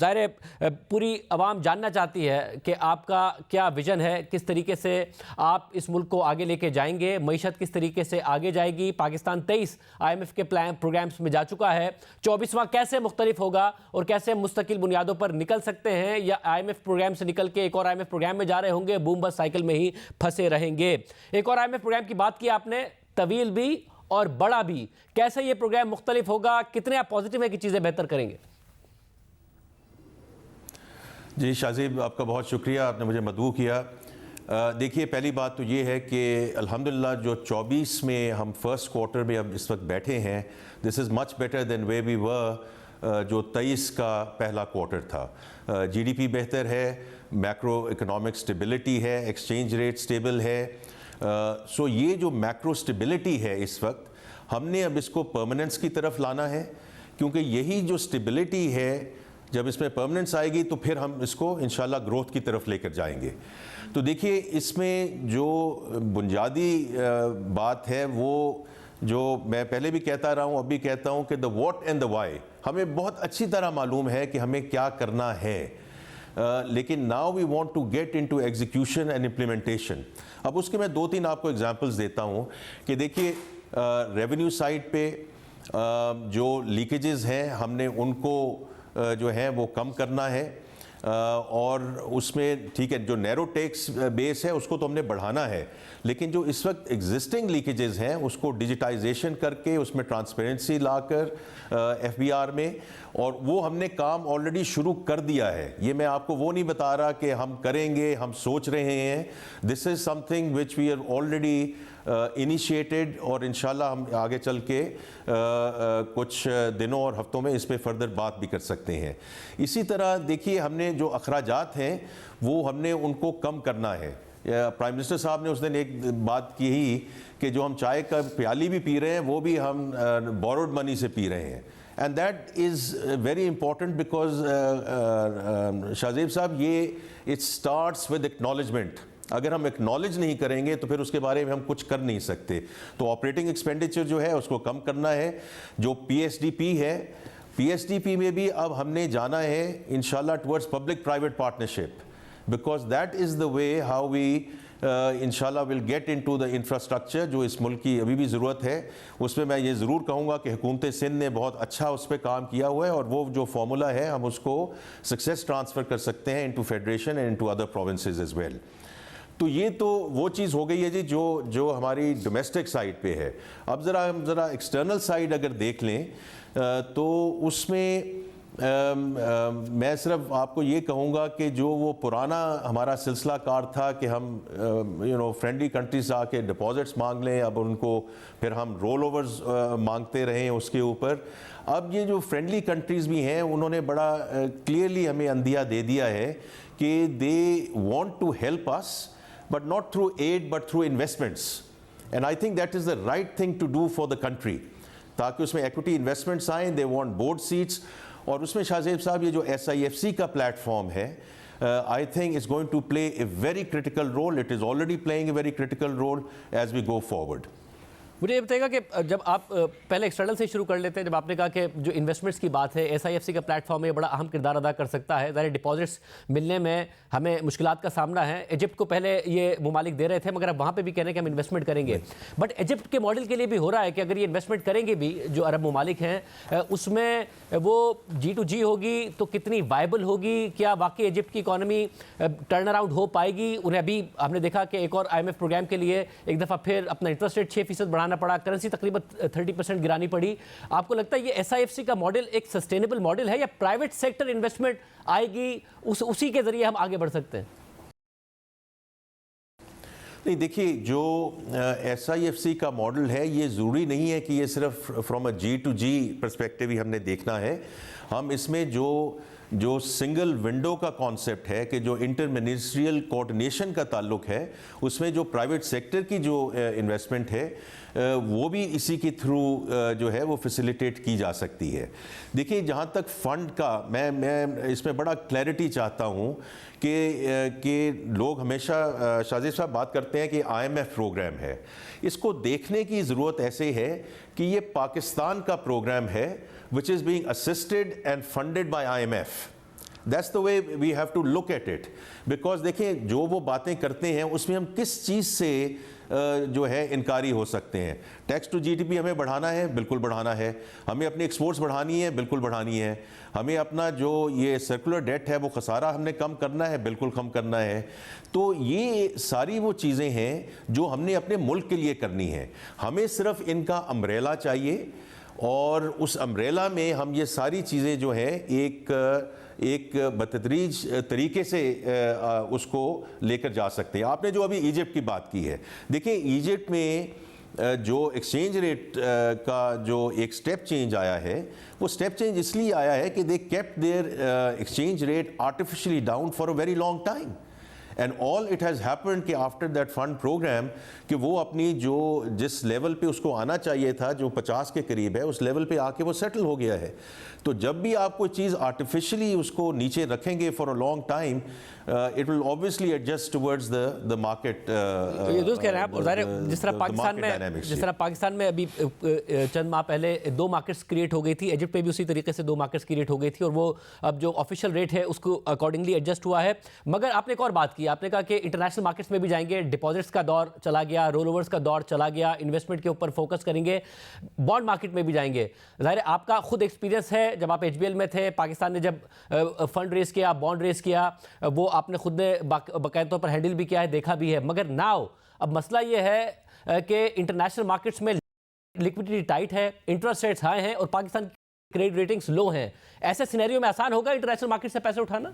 ظاہر ہے پوری عوام جاننا چاہتی ہے کہ آپ کا کیا ویژن ہے، کس طریقے سے آپ اس ملک کو آگے لے کے جائیں گے، معیشت کس طریقے سے آگے جائے گی۔ پاکستان 23 آئی ایم ایف کے پروگرامز میں جا چکا ہے، 24واں کیسے مختلف ہوگا اور کیسے مستقل بنیادوں پر نکل سکتے ہیں، یا آئی ایم ایف پروگرام سے نکل کے ایک اور آئی ایم ایف پروگرام میں جا رہے ہوں گے، بوم بس سائیکل میں ہی پھنسے رہیں گے۔ ایک اور آئی ایم ایف پروگرام کی بات کی آپ نے، طویل بھی اور بڑا بھی، کیسے یہ پروگرام مختلف ہوگا، کتنے آپ پازیٹیو ہے کہ چیزیں بہتر کریں گے؟ جی شاہزیب، آپ کا بہت شکریہ، آپ نے مجھے مدعو کیا۔ دیکھیے، پہلی بات تو یہ ہے کہ الحمدللہ جو 24 میں ہم فرسٹ کوارٹر میں اب اس وقت بیٹھے ہیں، this is much better than وے وی ور جو 23 کا پہلا کوارٹر تھا۔ جی ڈی پی بہتر ہے، میکرو اکنامک سٹیبلٹی ہے، ایکسچینج ریٹ سٹیبل ہے۔ سو یہ جو میکرو سٹیبلٹی ہے اس وقت، ہم نے اب اس کو پرماننس کی طرف لانا ہے، کیونکہ یہی جو سٹیبلٹی ہے، جب اس میں پرماننس آئے گی تو پھر ہم اس کو انشاءاللہ گروتھ کی طرف لے کر جائیں گے۔ تو دیکھیے، اس میں جو بنیادی بات ہے، وہ جو میں پہلے بھی کہتا رہا ہوں، اب بھی کہتا ہوں کہ the what and the why ہمیں بہت اچھی طرح معلوم ہے کہ ہمیں کیا کرنا ہے، لیکن now we want to get into execution and implementation۔ اب اس کے میں 2-3 آپ کو ایگزامپلز دیتا ہوں کہ دیکھیے، ریونیو سائٹ پہ جو لیکیجز ہیں، ہم نے ان کو جو ہے وہ کم کرنا ہے، اور اس میں ٹھیک ہے جو نیرو ٹیکس بیس ہے اس کو تو ہم نے بڑھانا ہے، لیکن جو اس وقت ایگزسٹنگ لیکیجز ہیں اس کو ڈیجیٹائزیشن کر کے اس میں ٹرانسپیرنسی لا کر ایف بی آر میں، اور وہ ہم نے کام آلریڈی شروع کر دیا ہے۔ یہ میں آپ کو وہ نہیں بتا رہا کہ ہم کریں گے، ہم سوچ رہے ہیں، this is something which we are already initiated, اور انشاءاللہ ہم آگے چل کے کچھ دنوں اور ہفتوں میں اس پہ فردر بات بھی کر سکتے ہیں۔ اسی طرح دیکھیے، ہم نے جو اخراجات ہیں وہ ہم نے ان کو کم کرنا ہے۔ پرائم منسٹر صاحب نے اس دن ایک بات کی ہی کہ جو ہم چائے کا پیالی بھی پی رہے ہیں وہ بھی ہم بوروڈ منی سے پی رہے ہیں، and that is very important because Shahzeb صاحب، یہ اٹ اسٹارٹس ود ایکنالجمنٹ۔ اگر ہم ایکنالج نہیں کریں گے تو پھر اس کے بارے میں ہم کچھ کر نہیں سکتے۔ تو آپریٹنگ ایکسپینڈیچر جو ہے اس کو کم کرنا ہے۔ جو پی ایس ڈی پی ہے، پی ایس ڈی پی میں بھی اب ہم نے جانا ہے انشاءاللہ towards public private partnership, because that is the way how we انشاءاللہ will get into the infrastructure جو اس ملک کی ابھی بھی ضرورت ہے۔ اس میں یہ ضرور کہوں گا کہ حکومت سندھ نے بہت اچھا اس پہ کام کیا ہوا ہے، اور وہ جو فارمولا ہے ہم اس کو سکسیس ٹرانسفر کر سکتے ہیں into federation and into other provinces as well. تو یہ تو وہ چیز ہو گئی ہے جی جو ہماری ڈومیسٹک سائڈ پہ ہے۔ اب ذرا ایکسٹرنل سائڈ اگر دیکھ لیں تو اس میں میں صرف آپ کو یہ کہوں گا کہ جو وہ پرانا ہمارا سلسلہ کار تھا کہ ہم فرینڈلی کنٹریز آ کے ڈپازٹس مانگ لیں، اب ان کو پھر ہم رول اوورز مانگتے رہیں اس کے اوپر، اب یہ جو فرینڈلی کنٹریز بھی ہیں انہوں نے بڑا کلیئرلی ہمیں اندیا دے دیا ہے کہ they want to help us, but not through aid but through investments, and I think that is the right thing to do for the country، تاکہ اس میں ایکوٹی انویسٹمنٹس آئیں۔ they want board seats، اور اس میں شاہزیب صاحب یہ جو S I F C کا plate form ہے، I think it's going to play a very critical role. It is already playing a very critical role as we go forward۔ مجھے یہ بتائیے گا کہ جب آپ پہلے ایکسٹرنل سے شروع کر لیتے ہیں، جب آپ نے کہا کہ جو انویسٹمنٹس کی بات ہے، ایس آئی ایف سی کا پلیٹ فارم ہے، بڑا اہم کردار ادا کر سکتا ہے۔ ظاہر ڈپازٹس ملنے میں ہمیں مشکلات کا سامنا ہے۔ ایجپٹ کو پہلے یہ ممالک دے رہے تھے، مگر اب وہاں پہ بھی کہہ رہے ہیں کہ ہم انویسٹمنٹ کریں گے، بٹ ایجپٹ کے ماڈل کے لیے بھی ہو رہا ہے کہ اگر یہ انویسٹمنٹ کریں گے بھی، جو عرب ممالک ہیں، اس میں وہ جی ٹو جی ہوگی تو کتنی وائبل ہوگی، کیا واقعی ایجپٹ کی اکانومی ٹرن اراؤنڈ ہو پائے گی؟ انہیں ابھی ہم نے دیکھا کہ ایک اور آئی ایم ایف پروگرام کے لیے ایک دفعہ پھر اپنا انٹرسٹ ریٹ 6% بڑھانا پڑا، کرنسی تقریباً 30% گرانی پڑی۔ آپ کو لگتا ہے یہ ایس آئی ایف سی کا ماڈل ایک سسٹینیبل ماڈل ہے، یا پرائیویٹ سیکٹر انویسٹمنٹ آئے گی اسی کے ذریعے ہم آگے بڑھ سکتے ہیں؟ نہیں، دیکھیے، جو ایس آئی ایف سی کا ماڈل ہے یہ ضروری نہیں ہے کہ یہ صرف from a G to G perspective ہی ہم نے دیکھنا ہے۔ ہم اس میں جو سنگل ونڈو کا کانسیپٹ ہے کہ جو انٹر منسٹریل کوآرڈینیشن کا تعلق ہے، اس میں جو پرائیویٹ سیکٹر کی جو انویسٹمنٹ ہے وہ بھی اسی کے تھرو جو ہے وہ فیسیلیٹیٹ کی جا سکتی ہے۔ دیکھیے، جہاں تک فنڈ کا میں اس میں بڑا کلیئرٹی چاہتا ہوں کہ لوگ ہمیشہ شاہزیب صاحب بات کرتے ہیں کہ آئی ایم ایف پروگرام ہے، اس کو دیکھنے کی ضرورت ایسے ہے کہ یہ پاکستان کا پروگرام ہے which is being assisted and funded by IMF۔ That's the way we have to look at it. Because دیکھیں جو وہ باتیں کرتے ہیں اس میں ہم کس چیز سے جو ہے انکاری ہو سکتے ہیں. Tax to G D P ہمیں بڑھانا ہے, بالکل بڑھانا ہے. ہمیں اپنی ایکسپورٹس بڑھانی ہے, بالکل بڑھانی ہے. ہمیں اپنا جو یہ سرکولر ڈیٹ ہے وہ خسارہ ہم نے کم کرنا ہے, بالکل کم کرنا ہے. تو یہ ساری وہ چیزیں ہیں جو ہم نے اپنے ملک کے لیے کرنی ہیں. ہمیں صرف ان کا امبریلا چاہیے, اور اس امبریلا میں ہم یہ ساری چیزیں جو ہیں ایک بتدریج طریقے سے اس کو لے کر جا سکتے ہیں. آپ نے جو ابھی ایجپٹ کی بات کی ہے, دیکھیں ایجپٹ میں جو ایکسچینج ریٹ کا جو ایک سٹیپ چینج آیا ہے, وہ سٹیپ چینج اس لیے آیا ہے کہ they kept their exchange rate artificially down for a very long time. And all it has happened کہ آفٹر دیٹ فنڈ پروگرام کہ وہ اپنی جو جس لیول پہ اس کو آنا چاہیے تھا جو 50 کے قریب ہے, اس لیول پہ آ کے وہ سیٹل ہو گیا ہے. تو جب بھی آپ کوئی چیز آرٹیفیشلی اس کو نیچے رکھیں گے for a long time, it will obviously adjust towards the market. یہ درست کہہ رہے ہیں آپ. اور ظاہر جس طرح پاکستان میں ابھی چند ماہ پہلے 2 مارکیٹس کریٹ ہو گئی تھی, ایجپٹ پہ بھی اسی طریقے سے 2 مارکیٹس کریٹ ہو گئی تھی, اور وہ اب جو آفیشیل ریٹ ہے اس کو اکارڈنگلی ایڈجسٹ ہوا ہے. مگر آپ نے ایک اور بات کی, آپ نے کہا کہ انٹرنیشنل مارکیٹس میں بھی جائیں گے, ڈپازٹس کا دور چلا گیا, رول اوورس کا دور چلا گیا, انویسٹمنٹ کے اوپر فوکس کریں گے, بانڈ مارکیٹ میں بھی جائیں گے. ظاہر آپ کا خود ایکسپیرینس ہے, جب آپ ایچ بی ایل میں تھے, پاکستان نے جب فنڈ ریز کیا, بانڈ ریز کیا, وہ آپ نے خود نے باقاعدہ طور پر ہینڈل بھی کیا ہے, دیکھا بھی ہے. مگر ناؤ اب مسئلہ یہ ہے کہ انٹرنیشنل مارکیٹس میں لیکوڈیٹی ٹائٹ ہے, انٹرسٹ ریٹس ہائی ہیں, اور پاکستان کی کریڈٹ ریٹنگز لو ہیں. ایسے سینیریو میں آسان ہوگا انٹرنیشنل مارکیٹ سے پیسے اٹھانا؟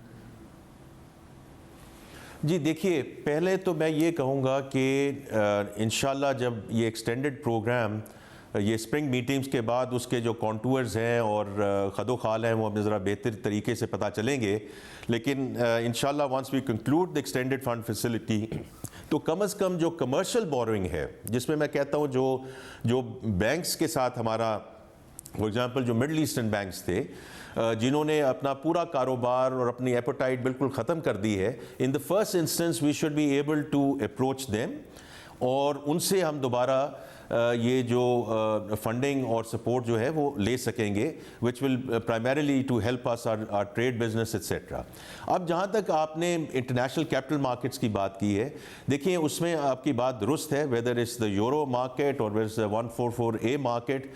جی دیکھیے, پہلے تو میں یہ کہوں گا کہ انشاءاللہ جب یہ ایکسٹینڈڈ پروگرام یہ اسپرنگ میٹنگز کے بعد اس کے جو کانٹورز ہیں اور خد و خال ہیں وہ ہمیں ذرا بہتر طریقے سے پتہ چلیں گے. لیکن انشاءاللہ once we conclude the extended fund facility, تو کم از کم جو کمرشل بورنگ ہے, جس میں کہتا ہوں جو بینکس کے ساتھ ہمارا فار ایگزامپل جو مڈل ایسٹرن بینکس تھے جنہوں نے اپنا پورا کاروبار اور اپنی ایپوٹائٹ بالکل ختم کر دی ہے, in the first instance we should be able to approach them, اور ان سے ہم دوبارہ یہ جو فنڈنگ اور سپورٹ جو ہے وہ لے سکیں گے, which will primarily to help us our trade business etcetera. اب جہاں تک آپ نے انٹرنیشنل کیپٹل مارکیٹس کی بات کی ہے, دیکھیں اس میں آپ کی بات درست ہے, whether it's the euro market اور ویدر 144A مارکیٹ,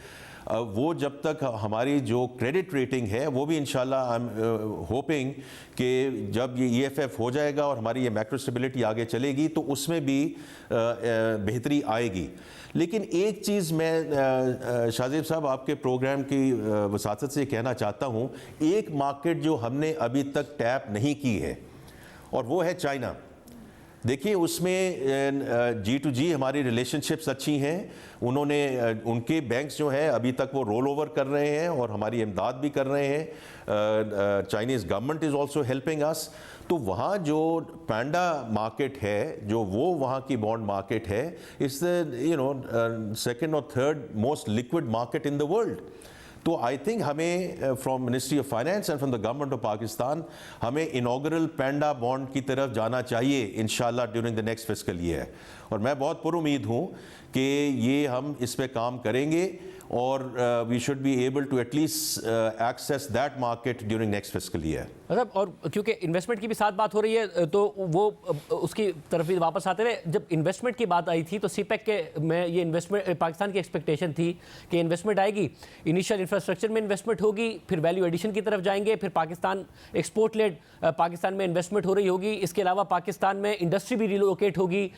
وہ جب تک ہماری جو کریڈٹ ریٹنگ ہے وہ بھی انشاءاللہ آئی ایم ہوپنگ کہ جب یہ ای ایف ایف ہو جائے گا اور ہماری یہ میکرو اسٹیبلٹی آگے چلے گی تو اس میں بھی بہتری آئے گی. لیکن ایک چیز میں شاہزیب صاحب آپ کے پروگرام کی وساطت سے کہنا چاہتا ہوں, ایک مارکیٹ جو ہم نے ابھی تک ٹیپ نہیں کی ہے اور وہ ہے چائنا. دیکھیے اس میں جی ٹو جی ہماری ریلیشن شپس اچھی ہیں, انہوں نے ان کے بینکس جو ہیں ابھی تک وہ رول اوور کر رہے ہیں اور ہماری امداد بھی کر رہے ہیں. Chinese government is also helping us. تو وہاں جو پینڈا مارکیٹ ہے, جو وہ وہاں کی بانڈ مارکیٹ ہے, اٹس سیکنڈ اور third most liquid market in the world. تو آئی تھنک ہمیں from ministry of finance and from the government of Pakistan ہمیں انوگرل پینڈا بانڈ کی طرف جانا چاہیے انشاءاللہ during the next fiscal year. اور میں بہت پر امید ہوں کہ یہ ہم اس پہ کام کریں گے, اور we should be able to at least access that market during next fiscal year. مطلب اور کیونکہ انویسٹمنٹ کی بھی ساتھ بات ہو رہی ہے تو وہ اس کی طرف بھی واپس آتے رہے. جب انویسٹمنٹ کی بات آئی تھی تو سی پیک کے میں یہ انویسٹمنٹ پاکستان کی ایکسپیکٹیشن تھی کہ انویسٹمنٹ آئے گی, انیشیل انفراسٹرکچر میں انویسٹمنٹ ہوگی, پھر ویلیو ایڈیشن کی طرف جائیں گے, پھر پاکستان ایکسپورٹ لیڈ پاکستان میں انویسٹمنٹ ہو رہی ہوگی. اس کے علاوہ پاکستان میں انڈسٹری بھی ریلوکیٹ ہوگی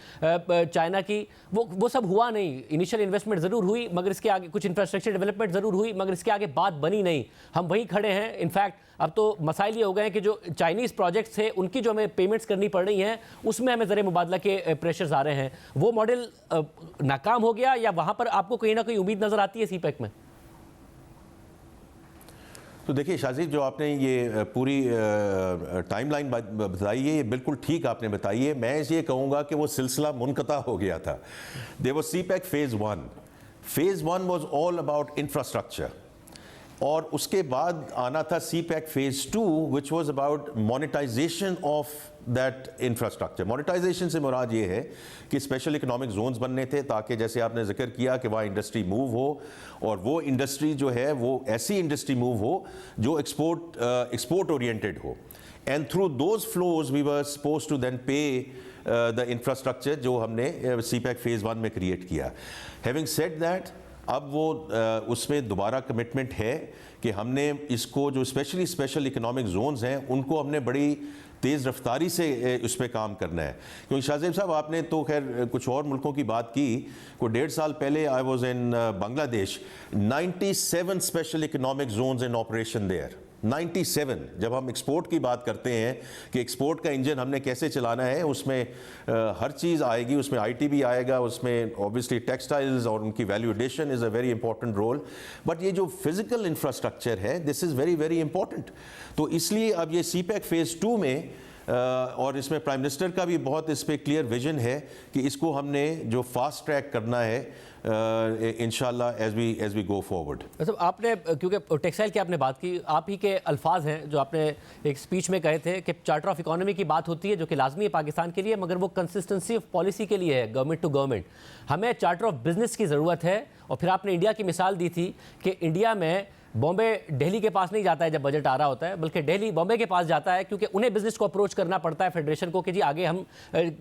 چائنا کی. وہ سب ہوا نہیں. انیشیل انویسٹمنٹ ضرور ہوئی مگر اس کے آگے کچھ انفراسٹرکچر ڈیولپمنٹ ضرور ہوئی مگر اس کے آگے بات بنی نہیں. ہم وہیں کھڑے ہیں. انفیکٹ اب تو مسائل یہ ہو گئے ہیں کہ جو چائنیز پروجیکٹس تھے ان کی جو ہمیں پیمنٹس کرنی پڑ رہی ہیں اس میں ہمیں زر مبادلہ کے پریشرز آ رہے ہیں. وہ ماڈل ناکام ہو گیا یا وہاں پر آپ کو کہیں نہ کہیں امید نظر آتی ہے سی پیک میں؟ تو دیکھیے شاہزیب, جو آپ نے یہ پوری ٹائم لائن بتائی ہے یہ بالکل ٹھیک آپ نے بتائی ہے. میں یہ کہوں گا کہ وہ سلسلہ منقطع ہو گیا تھا. There was CPEC phase 1. Phase 1 was all about infrastructure. اور اس کے بعد آنا تھا CPEC phase 2 which was about monetization of that infrastructure. Monetization سے مراد یہ ہے کہ اسپیشل اکنامک زونز بننے تھے تاکہ جیسے آپ نے ذکر کیا کہ وہاں انڈسٹری موو ہو, اور وہ انڈسٹری جو ہے وہ ایسی انڈسٹری موو ہو جو ایکسپورٹ اورینٹڈ ہو. And through those flows we were suppose to then pay the infrastructure جو ہم نے سی پیک فیز 1 میں کریٹ کیا. ہیونگ سیڈ دیٹ, اب وہ اس میں دوبارہ کمٹمنٹ ہے کہ ہم نے اس کو جو اسپیشل اکنامک زونز ہیں ان کو ہم نے بڑی تیز رفتاری سے اس پہ کام کرنا ہے. کیونکہ شاہ زیب صاحب آپ نے تو خیر کچھ اور ملکوں کی بات کی, کوئی 1.5 سال پہلے I was in Bangladesh, 97 special economic zones in operation there. 97. جب ہم ایکسپورٹ کی بات کرتے ہیں کہ ایکسپورٹ کا انجن ہم نے کیسے چلانا ہے, اس میں ہر چیز آئے گی, اس میں آئی ٹی بھی آئے گا, اس میں اوبیسلی ٹیکسٹائلز اور ان کی value addition is a very important role. But یہ جو فزیکل انفراسٹرکچر ہے this is very very important. تو اس لیے اب یہ سی پیک فیز 2 میں اور اس میں پرائم منسٹر کا بھی بہت اس پہ کلیئر ویژن ہے کہ اس کو ہم نے جو فاسٹ ٹریک کرنا ہے انشاءاللہ ایز وی گو فارورڈ. مطلب آپ نے کیونکہ ٹیکسٹائل کی آپ نے بات کی, آپ ہی کے الفاظ ہیں جو آپ نے ایک اسپیچ میں کہے تھے کہ چارٹر آف اکانومی کی بات ہوتی ہے جو کہ لازمی ہے پاکستان کے لیے, مگر وہ کنسسٹنسی آف پالیسی کے لیے ہے, گورنمنٹ ٹو گورنمنٹ. ہمیں چارٹر آف بزنس کی ضرورت ہے. اور پھر آپ نے انڈیا کی مثال دی تھی کہ انڈیا میں بامبے دہلی کے پاس نہیں جاتا ہے جب بجٹ آ رہا ہوتا ہے, بلکہ دہلی بامبے کے پاس جاتا ہے کیونکہ انہیں بزنس کو اپروچ کرنا پڑتا ہے فیڈریشن کو کہ جی آگے ہم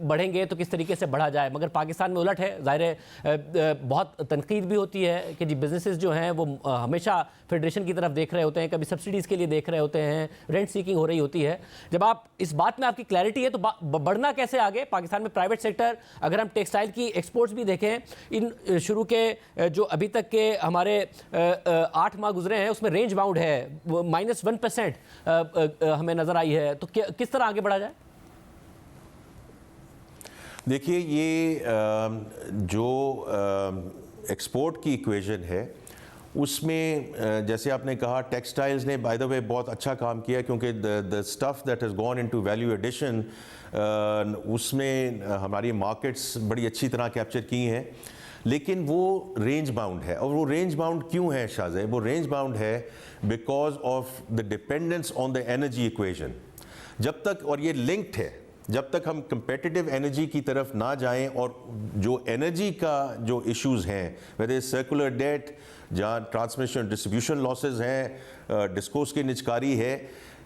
بڑھیں گے تو کس طریقے سے بڑھا جائے. مگر پاکستان میں الٹ ہے. ظاہر ہے بہت تنقید بھی ہوتی ہے کہ جی بزنسز جو ہیں وہ ہمیشہ فیڈریشن کی طرف دیکھ رہے ہوتے ہیں, کبھی سبسڈیز کے لیے دیکھ رہے ہوتے ہیں, رینٹ سیکنگ ہو رہی ہوتی ہے. جب آپ اس بات میں آپ کی کلیئرٹی ہے تو بڑھنا کیسے آگے پاکستان میں پرائیویٹ سیکٹر. اگر ہم ٹیکسٹائل کی ایکسپورٹس بھی دیکھیں, ان شروع کے جو ابھی تک کے ہمارے 8 ماہ گزرے ہیں اس میں رینج باؤنڈ ہے, -1% ہمیں نظر آئی ہے. تو کس طرح آگے بڑھا جائے؟ دیکھیے یہ جو ایکسپورٹ کی ایکویژن ہے اس میں جیسے آپ نے کہا ٹیکسٹائلز نے بائی دا وے بہت اچھا کام کیا, کیونکہ the stuff that has gone into value addition اس میں ہماری مارکیٹس بڑی اچھی طرح کیپچر کی ہیں. لیکن وہ رینج باؤنڈ ہے. اور وہ رینج باؤنڈ کیوں ہے شاہ زیب؟ وہ رینج باؤنڈ ہے because of the dependence on the energy equation. جب تک, اور یہ لنکڈ ہے, جب تک ہم کمپیٹیٹیو انرجی کی طرف نہ جائیں, اور جو انرجی کا جو ایشوز ہیں ویدر سرکولر ڈیٹ, جہاں ٹرانسمیشن ڈسٹریبیوشن لاسز ہیں, ڈسکوز کی نجکاری ہے,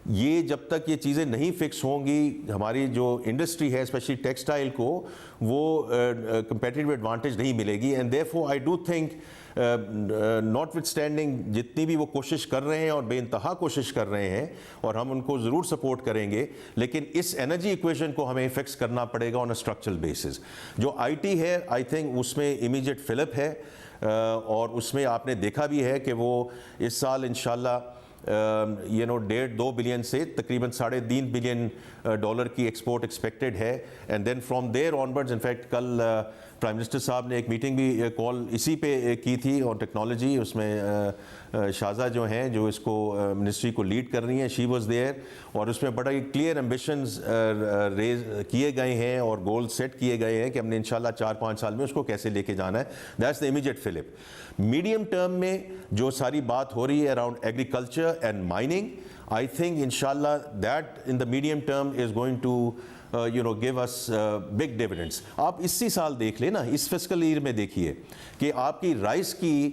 یہ جب تک یہ چیزیں نہیں فکس ہوں گی ہماری جو انڈسٹری ہے اسپیشلی ٹیکسٹائل کو وہ کمپیٹیٹیو ایڈوانٹیج نہیں ملے گی. And therefore I do think notwithstanding جتنی بھی وہ کوشش کر رہے ہیں اور بے انتہا کوشش کر رہے ہیں اور ہم ان کو ضرور سپورٹ کریں گے, لیکن اس انرجی ایکویژن کو ہمیں فکس کرنا پڑے گا آن اے اسٹرکچرل بیسس. جو آئی ٹی ہے آئی تھنک اس میں امیجیٹ فلپ ہے, اور اس میں آپ نے دیکھا بھی ہے کہ وہ اس سال انشاءاللہ 1.5-2 بلین سے تقریباً $3.5 بلین کی ایکسپورٹ ایکسپیکٹڈ ہے. And then from there onwards, in fact کل پرائم منسٹر صاحب نے ایک میٹنگ بھی کال اسی پہ کی تھی اور ٹیکنالوجی, اس میں شازہ جو ہیں جو اس کو منسٹری کو لیڈ کر رہی ہیں, شی واز دیئر, اور اس میں بڑا کلیئر ایمبیشنز ریز کیے گئے ہیں اور گول سیٹ کیے گئے ہیں کہ ہم نے انشاءاللہ 4-5 سال میں اس کو کیسے لے کے جانا ہے. That's the immediate flip. Medium term میں جو ساری بات ہو رہی ہے around agriculture and mining, I think انشاءاللہ that in the medium term is going to give us big dividends. آپ اسی سال دیکھ لیں نا, اس فسکل ایئر میں دیکھیے کہ آپ کی رائس کی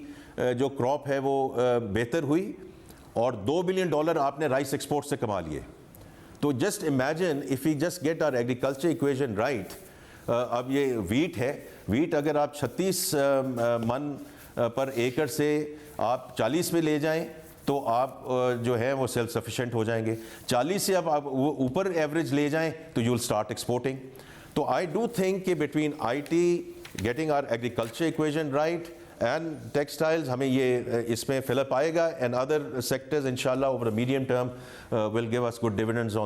جو کراپ ہے وہ بہتر ہوئی اور $2 بلین آپ نے رائس ایکسپورٹ سے کما لیے. تو just imagine if you just get our agriculture equation right. اب یہ ویٹ ہے, ویٹ اگر آپ 36 من پر ایکڑ سے آپ 40 میں لے جائیں تو آپ جو ہے وہ سیلف سفیشینٹ ہو جائیں گے. 40 سے اب آپ اوپر ایوریج لے جائیں تو یو ول اسٹارٹ ایکسپورٹنگ. تو آئی ڈو تھنک کہ between I T getting our agriculture equation right and textiles ہمیں یہ اس میں فلپ آئے گا, اینڈ ادر سیکٹرز انشاءاللہ over medium term will give us good dividends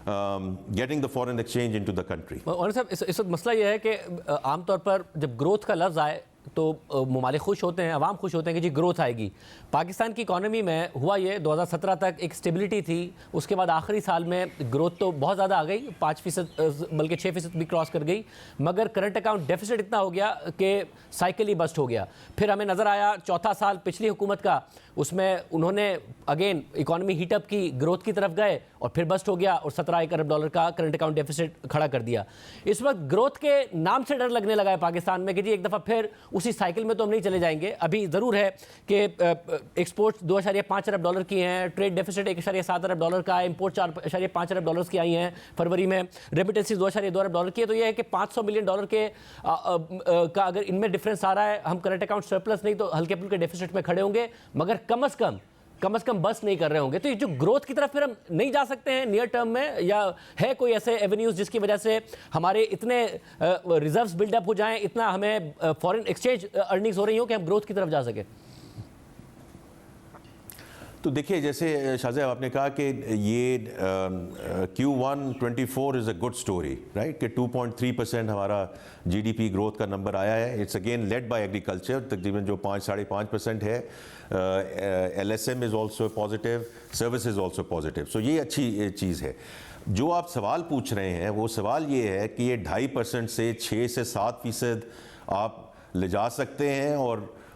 on getting the foreign exchange into the country. اور صاحب اس وقت مسئلہ یہ ہے کہ عام طور پر جب گروتھ کا لفظ آئے تو ممالک خوش ہوتے ہیں, عوام خوش ہوتے ہیں کہ جی گروتھ آئے گی. پاکستان کی اکانومی میں ہوا یہ 2017 تک ایک سٹیبلٹی تھی, اس کے بعد آخری سال میں گروتھ تو بہت زیادہ آ گئی, 5% بلکہ 6% بھی کراس کر گئی, مگر کرنٹ اکاؤنٹ ڈیفیسٹ اتنا ہو گیا کہ سائیکل ہی بسٹ ہو گیا. پھر ہمیں نظر آیا چوتھا سال پچھلی حکومت کا, اس میں انہوں نے اگین اکانومی ہیٹ اپ کی, گروتھ کی طرف گئے اور پھر بسٹ ہو گیا اور $17 ارب کا کرنٹ اکاؤنٹ ڈیفیسٹ کھڑا کر دیا. اس وقت گروتھ کے نام سے ڈر لگنے لگا ہے پاکستان میں کہ جی ایک دفعہ پھر اسی سائیکل میں تو ہم نہیں چلے جائیں گے. ابھی ضرور ہے کہ ایکسپورٹ $2.5 ارب کی ہیں, ٹریڈ ڈیفیسٹ $1.7 ارب کا ہے, امپورٹ $4.5 ارب کی آئی ہیں فروری میں, ریمیٹنسز $2.2 ارب کی ہے. تو یہ ہے کہ $500 ملین کے کا اگر ان میں ڈفرینس آ رہا ہے, ہم کرنٹ اکاؤنٹ سرپلس نہیں تو ہلکے پھلکے ڈیفیسٹ میں کھڑے ہوں گے, مگر کم از کم بس نہیں کر رہے ہوں گے. تو یہ جو گروتھ کی طرف پھر ہم نہیں جا سکتے ہیں نیئر ٹرم میں, یا ہے کوئی ایسے ایونیوز جس کی وجہ سے ہمارے اتنے ریزروز بلڈ اپ ہو جائیں, اتنا ہمیں فورن ایکسچینج ارننگز ہو رہی ہوں کہ ہم گروتھ کی طرف جا سکیں؟ تو دیکھیے جیسے شاہ صاحب آپ نے کہا کہ یہ Q1-24 is a good story, right, کہ 2.3% ہمارا جی ڈی پی گروتھ کا نمبر آیا ہے. It's again led by agriculture, تقریباً جو 5-5.5% ہے. L S M is also positive, service is also positive. So یہ اچھی چیز ہے. جو آپ سوال پوچھ رہے ہیں وہ سوال یہ ہے کہ یہ 2.5% سے 6 سے 7% آپ لے جا سکتے ہیں,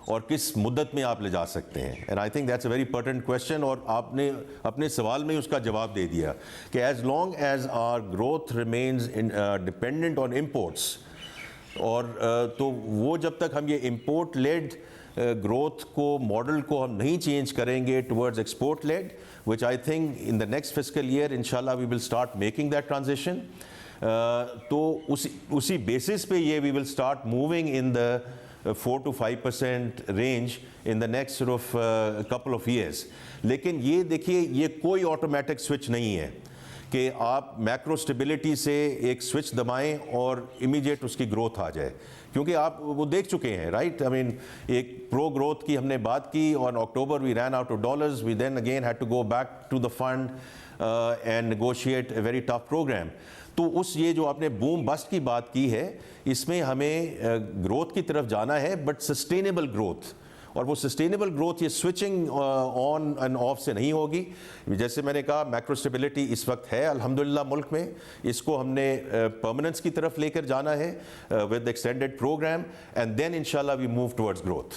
اور کس مدت میں آپ لے جا سکتے ہیں. And I think that's a very pertinent question, اور آپ نے اپنے سوال میں اس کا جواب دے دیا کہ as long as our growth remains dependent on imports, اور تو وہ جب تک ہم یہ امپورٹ لیڈ گروتھ کو ماڈل کو ہم نہیں چینج کریں گے towards export led, which I think in the next fiscal year انشاءاللہ we will start making that transition. تو اسی بیسس پہ یہ we will start moving in the 4 to 5% range in the next sort of couple of years. لیکن یہ دیکھیے یہ کوئی آٹومیٹک سوئچ نہیں ہے کہ آپ میکرو اسٹیبلٹی سے ایک سوئچ دبائیں اور امیڈیٹ اس کی گروتھ آ جائے, کیونکہ آپ وہ دیکھ چکے ہیں, رائٹ. آئی مین ایک پرو گروتھ کی ہم نے بات کی, اور October we ran out of dollars, we then again had to go back to the fund and negotiate a very tough programme. تو یہ جو آپ نے بوم بسٹ کی بات کی ہے, اس میں ہمیں گروتھ کی طرف جانا ہے, بٹ سسٹینیبل گروتھ. اور وہ سسٹینیبل گروتھ یہ سوئچنگ آن اینڈ آف سے نہیں ہوگی. جیسے میں نے کہا میکرو اسٹیبلٹی اس وقت ہے الحمدللہ ملک میں, اس کو ہم نے پرماننس کی طرف لے کر جانا ہے with extended programme, and then انشاءاللہ وی موو ٹورڈز گروتھ.